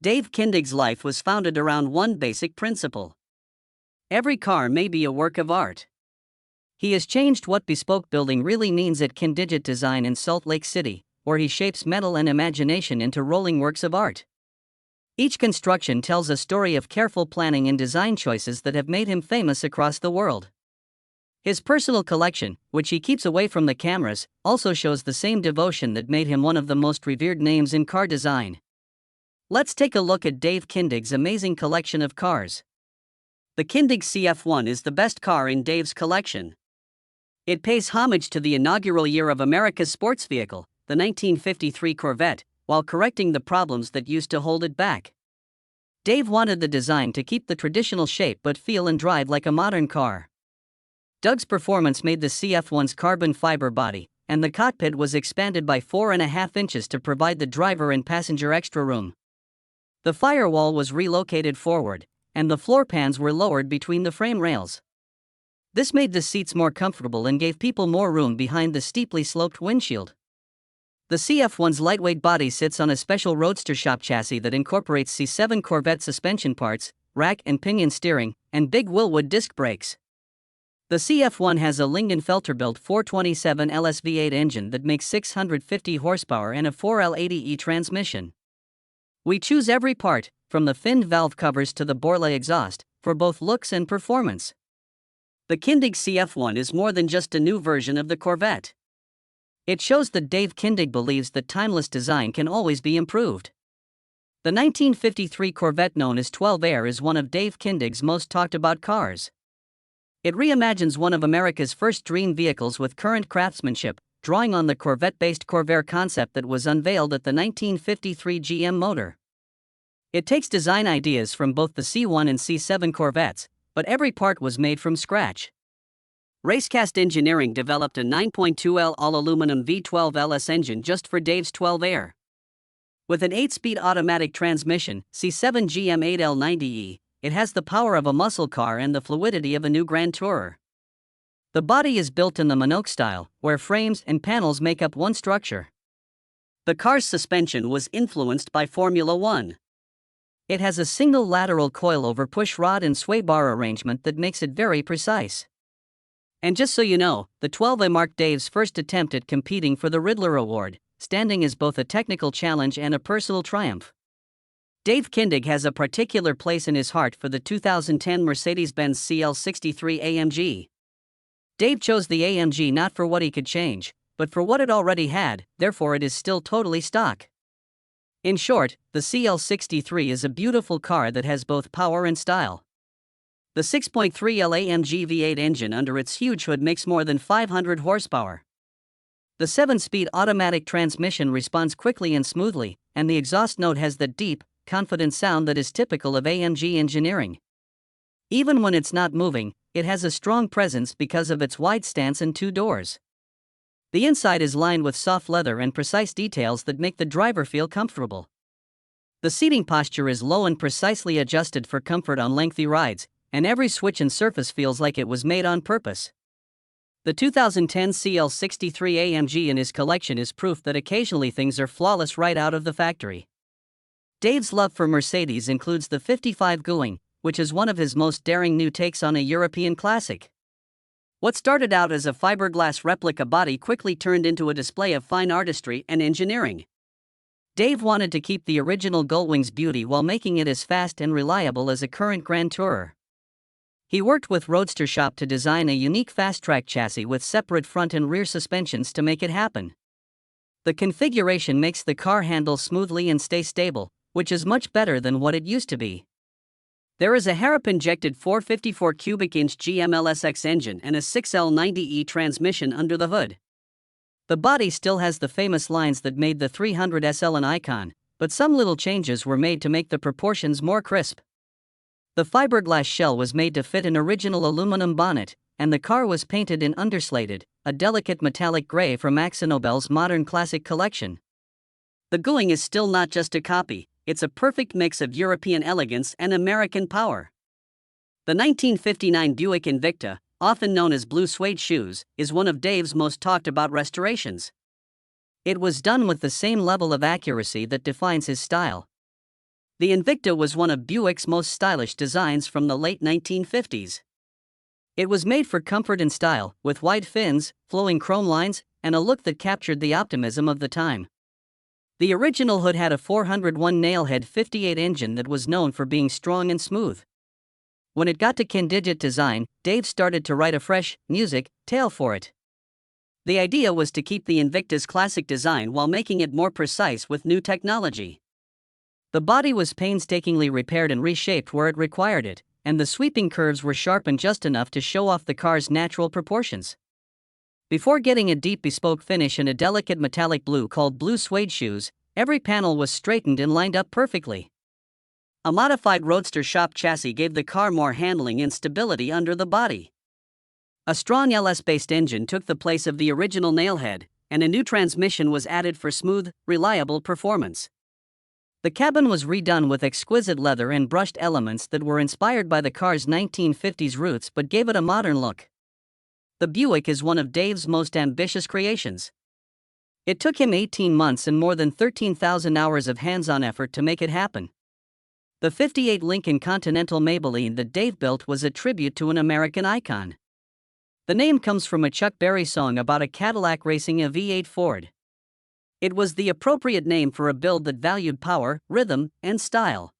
Dave Kindig's life was founded around one basic principle. Every car may be a work of art. He has changed what bespoke building really means at Kindig-It Design in Salt Lake City, where he shapes metal and imagination into rolling works of art. Each construction tells a story of careful planning and design choices that have made him famous across the world. His personal collection, which he keeps away from the cameras, also shows the same devotion that made him one of the most revered names in car design. Let's take a look at Dave Kindig's amazing collection of cars. The Kindig CF1 is the best car in Dave's collection. It pays homage to the inaugural year of America's sports vehicle, the 1953 Corvette, while correcting the problems that used to hold it back. Dave wanted the design to keep the traditional shape but feel and drive like a modern car. Doug's performance made the CF1's carbon fiber body, and the cockpit was expanded by 4.5 inches to provide the driver and passenger extra room. The firewall was relocated forward, and the floor pans were lowered between the frame rails. This made the seats more comfortable and gave people more room behind the steeply sloped windshield. The CF1's lightweight body sits on a special roadster shop chassis that incorporates C7 Corvette suspension parts, rack and pinion steering, and big Willwood disc brakes. The CF1 has a Lingenfelter-built 427 LS V8 engine that makes 650 horsepower and a 4L80E transmission. We choose every part, from the finned valve covers to the Borla exhaust, for both looks and performance. The Kindig CF1 is more than just a new version of the Corvette. It shows that Dave Kindig believes that timeless design can always be improved. The 1953 Corvette known as 12 Air is one of Dave Kindig's most talked about cars. It reimagines one of America's first dream vehicles with current craftsmanship, drawing on the Corvette-based Corvair concept that was unveiled at the 1953 GM motor. It takes design ideas from both the C1 and C7 Corvettes, but every part was made from scratch. Racecast Engineering developed a 9.2L all-aluminum V12 LS engine just for Dave's 12 Air. With an 8-speed automatic transmission, C7 GM 8L90E, it has the power of a muscle car and the fluidity of a new Grand Tourer. The body is built in the Minogue style, where frames and panels make up one structure. The car's suspension was influenced by Formula One. It has a single lateral coilover push rod and sway bar arrangement that makes it very precise. And just so you know, the 12A marked Dave's first attempt at competing for the Riddler Award, standing as both a technical challenge and a personal triumph. Dave Kindig has a particular place in his heart for the 2010 Mercedes-Benz CL63 AMG. Dave chose the AMG not for what he could change, but for what it already had, therefore it is still totally stock. In short, the CL63 is a beautiful car that has both power and style. The 6.3L AMG V8 engine under its huge hood makes more than 500 horsepower. The 7-speed automatic transmission responds quickly and smoothly, and the exhaust note has that deep, confident sound that is typical of AMG engineering. Even when it's not moving, it has a strong presence because of its wide stance and 2 doors. The inside is lined with soft leather and precise details that make the driver feel comfortable. The seating posture is low and precisely adjusted for comfort on lengthy rides, and every switch and surface feels like it was made on purpose. The 2010 CL63 AMG in his collection is proof that occasionally things are flawless right out of the factory. Dave's love for Mercedes includes the 55 Gullwing, which is one of his most daring new takes on a European classic. What started out as a fiberglass replica body quickly turned into a display of fine artistry and engineering. Dave wanted to keep the original Gullwing's beauty while making it as fast and reliable as a current Grand Tourer. He worked with Roadster Shop to design a unique fast-track chassis with separate front and rear suspensions to make it happen. The configuration makes the car handle smoothly and stay stable, which is much better than what it used to be. There is a Harrop-injected 454 cubic inch GM LSX engine and a 6L90E transmission under the hood. The body still has the famous lines that made the 300 SL an icon, but some little changes were made to make the proportions more crisp. The fiberglass shell was made to fit an original aluminum bonnet, and the car was painted in underslated, a delicate metallic gray from Akzo Nobel's modern classic collection. The Gullwing is still not just a copy, it's a perfect mix of European elegance and American power. The 1959 Buick Invicta, often known as Blue Suede Shoes, is one of Dave's most talked about restorations. It was done with the same level of accuracy that defines his style. The Invicta was one of Buick's most stylish designs from the late 1950s. It was made for comfort and style, with wide fins, flowing chrome lines, and a look that captured the optimism of the time. The original hood had a 401 nailhead 58 engine that was known for being strong and smooth. When it got to Kindig-It Design, Dave started to write a fresh, music tale for it. The idea was to keep the Invicta's classic design while making it more precise with new technology. The body was painstakingly repaired and reshaped where it required it, and the sweeping curves were sharpened just enough to show off the car's natural proportions. Before getting a deep bespoke finish in a delicate metallic blue called blue suede shoes, every panel was straightened and lined up perfectly. A modified roadster shop chassis gave the car more handling and stability under the body. A strong LS-based engine took the place of the original nailhead, and a new transmission was added for smooth, reliable performance. The cabin was redone with exquisite leather and brushed elements that were inspired by the car's 1950s roots but gave it a modern look. The Buick is one of Dave's most ambitious creations. It took him 18 months and more than 13,000 hours of hands-on effort to make it happen. The '58 Lincoln Continental Maybelline that Dave built was a tribute to an American icon. The name comes from a Chuck Berry song about a Cadillac racing a V8 Ford. It was the appropriate name for a build that valued power, rhythm, and style.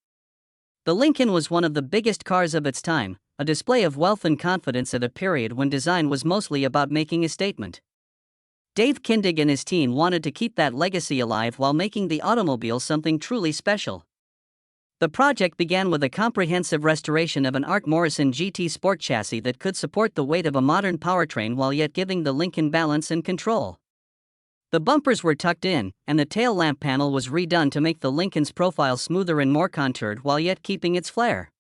The Lincoln was one of the biggest cars of its time, a display of wealth and confidence at a period when design was mostly about making a statement. Dave Kindig and his team wanted to keep that legacy alive while making the automobile something truly special. The project began with a comprehensive restoration of an Art Morrison GT Sport chassis that could support the weight of a modern powertrain while yet giving the Lincoln balance and control. The bumpers were tucked in, and the tail lamp panel was redone to make the Lincoln's profile smoother and more contoured while yet keeping its flair.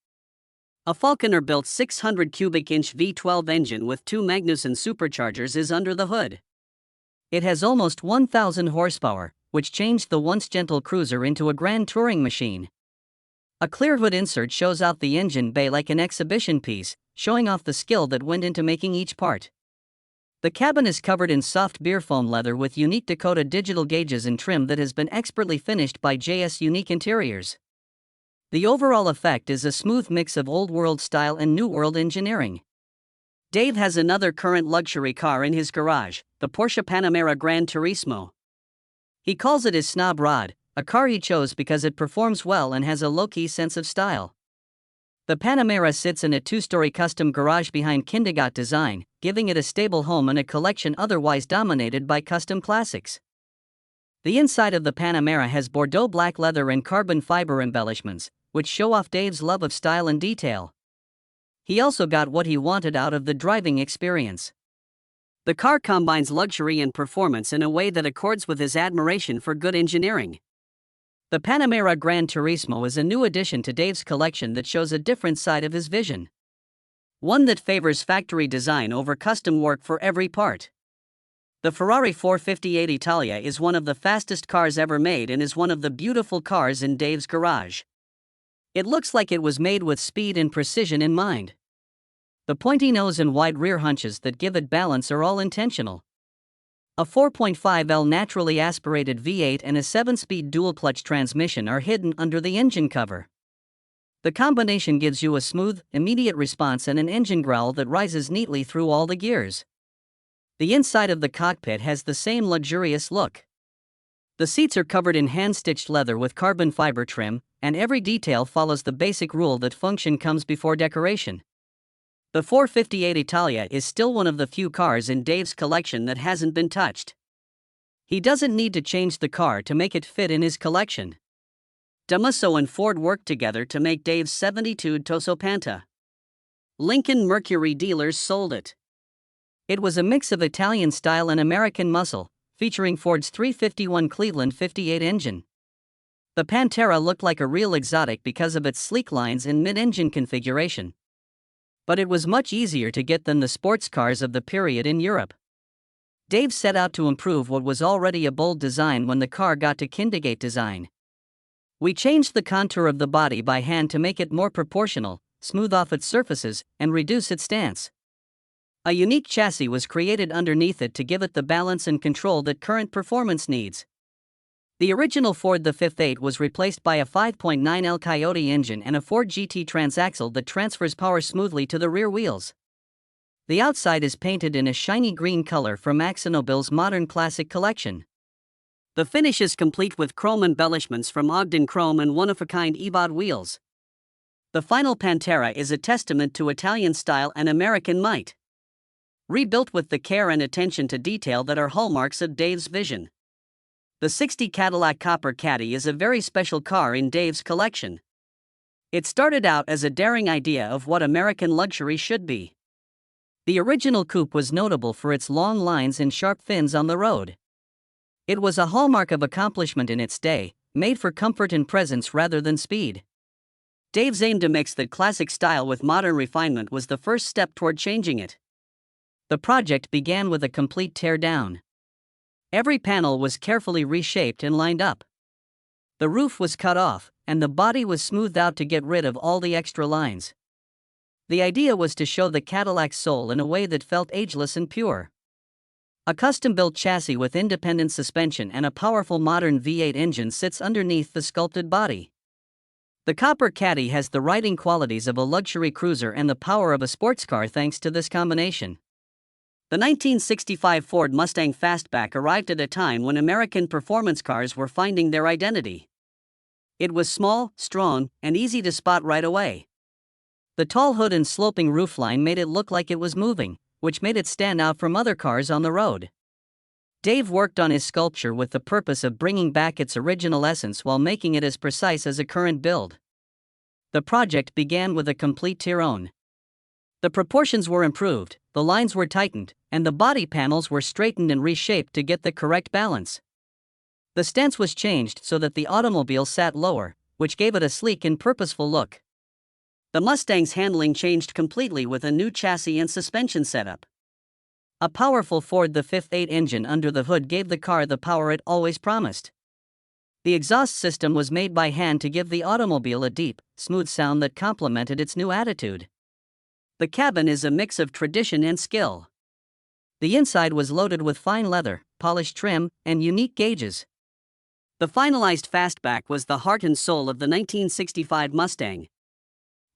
A Falconer-built 600 cubic inch V12 engine with 2 Magnuson superchargers is under the hood. It has almost 1,000 horsepower, which changed the once gentle cruiser into a grand touring machine. A clear hood insert shows out the engine bay like an exhibition piece, showing off the skill that went into making each part. The cabin is covered in soft beer foam leather with unique Dakota digital gauges and trim that has been expertly finished by JS Unique Interiors. The overall effect is a smooth mix of old-world style and new-world engineering. Dave has another current luxury car in his garage, the Porsche Panamera Gran Turismo. He calls it his snob rod, a car he chose because it performs well and has a low-key sense of style. The Panamera sits in a 2-story custom garage behind Kindig-It Design, giving it a stable home in a collection otherwise dominated by custom classics. The inside of the Panamera has Bordeaux black leather and carbon fiber embellishments, which show off Dave's love of style and detail. He also got what he wanted out of the driving experience. The car combines luxury and performance in a way that accords with his admiration for good engineering. The Panamera Gran Turismo is a new addition to Dave's collection that shows a different side of his vision. One that favors factory design over custom work for every part. The Ferrari 458 Italia is one of the fastest cars ever made and is one of the beautiful cars in Dave's garage. It looks like it was made with speed and precision in mind. The pointy nose and wide rear hunches that give it balance are all intentional. A 4.5L naturally aspirated V8 and a 7-speed dual-clutch transmission are hidden under the engine cover. The combination gives you a smooth, immediate response and an engine growl that rises neatly through all the gears. The inside of the cockpit has the same luxurious look. The seats are covered in hand-stitched leather with carbon fiber trim, and every detail follows the basic rule that function comes before decoration. The 458 Italia is still one of the few cars in Dave's collection that hasn't been touched. He doesn't need to change the car to make it fit in his collection. Tomaso and Ford worked together to make Dave's '72 Tomaso Pantera. Lincoln Mercury dealers sold it. It was a mix of Italian style and American muscle, featuring Ford's 351 Cleveland '58 engine. The Pantera looked like a real exotic because of its sleek lines and mid-engine configuration. But it was much easier to get than the sports cars of the period in Europe. Dave set out to improve what was already a bold design when the car got to Kindig-It Design. We changed the contour of the body by hand to make it more proportional, smooth off its surfaces, and reduce its stance. A unique chassis was created underneath it to give it the balance and control that current performance needs. The original Ford the 5.8 was replaced by a 5.9L Coyote engine and a Ford GT transaxle that transfers power smoothly to the rear wheels. The outside is painted in a shiny green color from AkzoNobel's Modern Classic collection. The finish is complete with chrome embellishments from Ogden Chrome and one-of-a-kind ebod wheels. The final Pantera is a testament to Italian style and American might. Rebuilt with the care and attention to detail that are hallmarks of Dave's vision. The '60 Cadillac Copper Caddy is a very special car in Dave's collection. It started out as a daring idea of what American luxury should be. The original coupe was notable for its long lines and sharp fins on the road. It was a hallmark of accomplishment in its day, made for comfort and presence rather than speed. Dave's aim to mix that classic style with modern refinement was the first step toward changing it. The project began with a complete tear-down. Every panel was carefully reshaped and lined up. The roof was cut off, and the body was smoothed out to get rid of all the extra lines. The idea was to show the Cadillac's soul in a way that felt ageless and pure. A custom-built chassis with independent suspension and a powerful modern V8 engine sits underneath the sculpted body. The Copper Caddy has the riding qualities of a luxury cruiser and the power of a sports car thanks to this combination. The 1965 Ford Mustang Fastback arrived at a time when American performance cars were finding their identity. It was small, strong, and easy to spot right away. The tall hood and sloping roofline made it look like it was moving, which made it stand out from other cars on the road. Dave worked on his sculpture with the purpose of bringing back its original essence while making it as precise as a current build. The project began with a complete Tirone. The proportions were improved, the lines were tightened, and the body panels were straightened and reshaped to get the correct balance. The stance was changed so that the automobile sat lower, which gave it a sleek and purposeful look. The Mustang's handling changed completely with a new chassis and suspension setup. A powerful Ford the 5.8 engine under the hood gave the car the power it always promised. The exhaust system was made by hand to give the automobile a deep, smooth sound that complemented its new attitude. The cabin is a mix of tradition and skill. The inside was loaded with fine leather, polished trim, and unique gauges. The finalized Fastback was the heart and soul of the 1965 Mustang.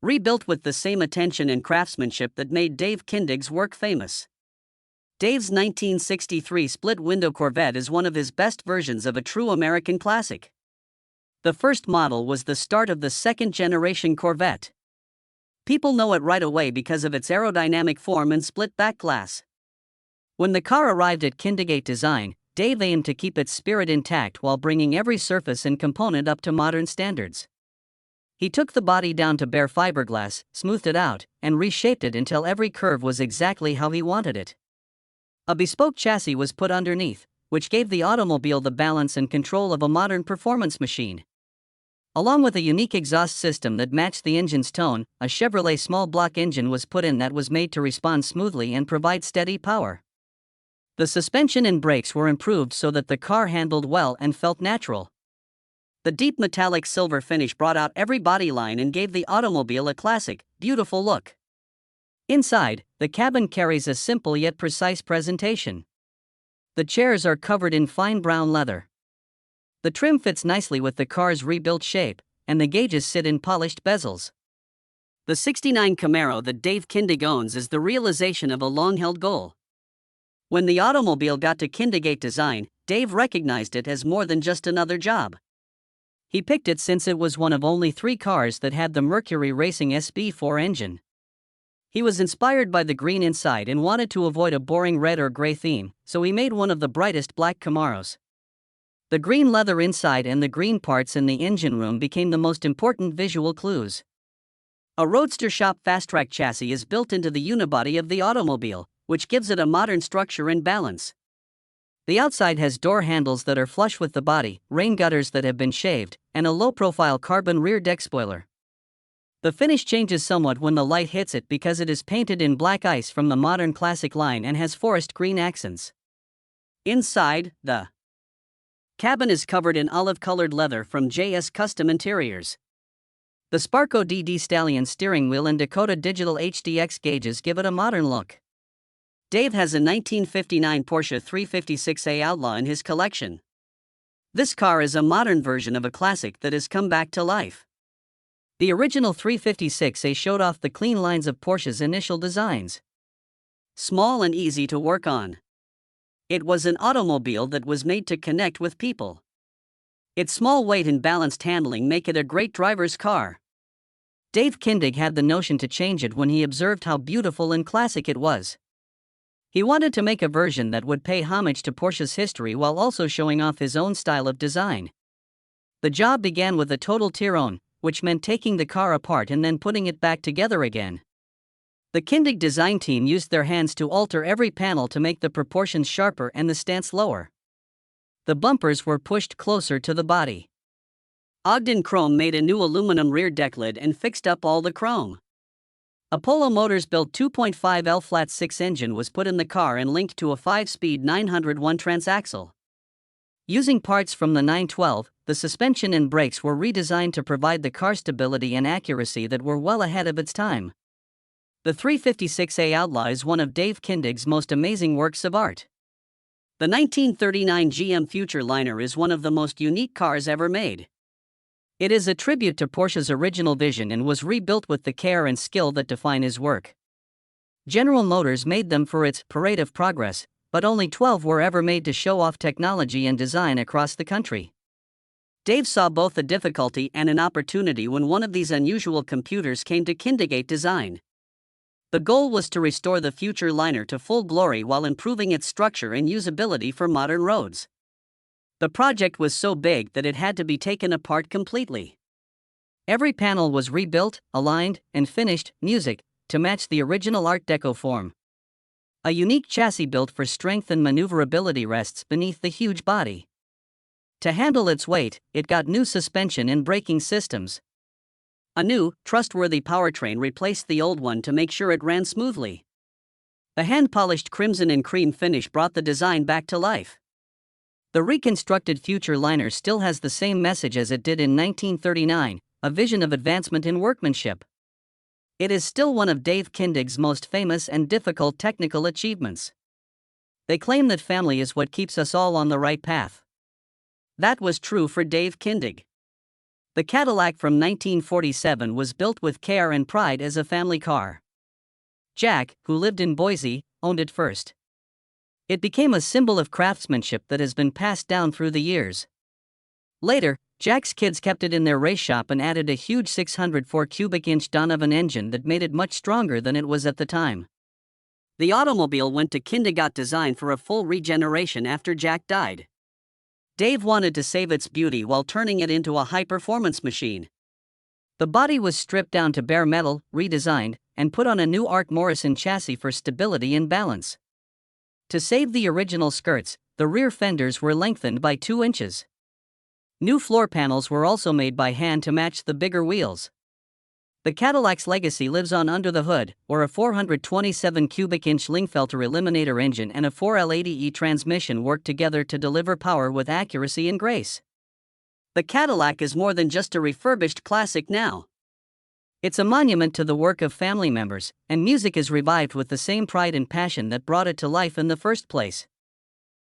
Rebuilt with the same attention and craftsmanship that made Dave Kindig's work famous. Dave's 1963 split-window Corvette is one of his best versions of a true American classic. The first model was the start of the second-generation Corvette. People know it right away because of its aerodynamic form and split back glass. When the car arrived at Kindig-It Designs, Dave aimed to keep its spirit intact while bringing every surface and component up to modern standards. He took the body down to bare fiberglass, smoothed it out, and reshaped it until every curve was exactly how he wanted it. A bespoke chassis was put underneath, which gave the automobile the balance and control of a modern performance machine. Along with a unique exhaust system that matched the engine's tone, a Chevrolet small block engine was put in that was made to respond smoothly and provide steady power. The suspension and brakes were improved so that the car handled well and felt natural. The deep metallic silver finish brought out every body line and gave the automobile a classic, beautiful look. Inside, the cabin carries a simple yet precise presentation. The chairs are covered in fine brown leather. The trim fits nicely with the car's rebuilt shape, and the gauges sit in polished bezels. The '69 Camaro that Dave Kindig owns is the realization of a long-held goal. When the automobile got to Kindig-It Designs, Dave recognized it as more than just another job. He picked it since it was one of only 3 cars that had the Mercury Racing SB4 engine. He was inspired by the green inside and wanted to avoid a boring red or gray theme, so he made one of the brightest black Camaros. The green leather inside and the green parts in the engine room became the most important visual clues. A Roadster Shop fast-track chassis is built into the unibody of the automobile, which gives it a modern structure and balance. The outside has door handles that are flush with the body, rain gutters that have been shaved, and a low-profile carbon rear deck spoiler. The finish changes somewhat when the light hits it because it is painted in black ice from the modern classic line and has forest green accents. Inside, the cabin is covered in olive-colored leather from JS Custom Interiors. The Sparco DD Stallion steering wheel and Dakota Digital HDX gauges give it a modern look. Dave has a 1959 Porsche 356A Outlaw in his collection. This car is a modern version of a classic that has come back to life. The original 356A showed off the clean lines of Porsche's initial designs. Small and easy to work on. It was an automobile that was made to connect with people. Its small weight and balanced handling make it a great driver's car. Dave Kindig had the notion to change it when he observed how beautiful and classic it was. He wanted to make a version that would pay homage to Porsche's history while also showing off his own style of design. The job began with a total tear-on, which meant taking the car apart and then putting it back together again. The Kindig design team used their hands to alter every panel to make the proportions sharper and the stance lower. The bumpers were pushed closer to the body. Ogden Chrome made a new aluminum rear deck lid and fixed up all the chrome. Apollo Motors built 2.5L flat 6 engine was put in the car and linked to a 5-speed 901 transaxle. Using parts from the 912, the suspension and brakes were redesigned to provide the car stability and accuracy that were well ahead of its time. The 356A Outlaw is one of Dave Kindig's most amazing works of art. The 1939 GM Futurliner is one of the most unique cars ever made. It is a tribute to Porsche's original vision and was rebuilt with the care and skill that define his work. General Motors made them for its Parade of Progress, but only 12 were ever made to show off technology and design across the country. Dave saw both a difficulty and an opportunity when one of these unusual computers came to Kindig-It Design. The goal was to restore the Futurliner to full glory while improving its structure and usability for modern roads. The project was so big that it had to be taken apart completely. Every panel was rebuilt, aligned, and finished, music, to match the original Art Deco form. A unique chassis built for strength and maneuverability rests beneath the huge body. To handle its weight, it got new suspension and braking systems. A new, trustworthy powertrain replaced the old one to make sure it ran smoothly. The hand-polished crimson and cream finish brought the design back to life. The reconstructed Futurliner still has the same message as it did in 1939, a vision of advancement in workmanship. It is still one of Dave Kindig's most famous and difficult technical achievements. They claim that family is what keeps us all on the right path. That was true for Dave Kindig. The Cadillac from 1947 was built with care and pride as a family car. Jack, who lived in Boise, owned it first. It became a symbol of craftsmanship that has been passed down through the years. Later, Jack's kids kept it in their race shop and added a huge 604 cubic inch Donovan engine that made it much stronger than it was at the time. The automobile went to Kindig-It Design for a full regeneration after Jack died. Dave wanted to save its beauty while turning it into a high-performance machine. The body was stripped down to bare metal, redesigned, and put on a new Art Morrison chassis for stability and balance. To save the original skirts, the rear fenders were lengthened by 2 inches. New floor panels were also made by hand to match the bigger wheels. The Cadillac's legacy lives on under the hood, where a 427 cubic inch Lingfelter eliminator engine and a 4L80E transmission work together to deliver power with accuracy and grace. The Cadillac is more than just a refurbished classic now. It's a monument to the work of family members, and music is revived with the same pride and passion that brought it to life in the first place.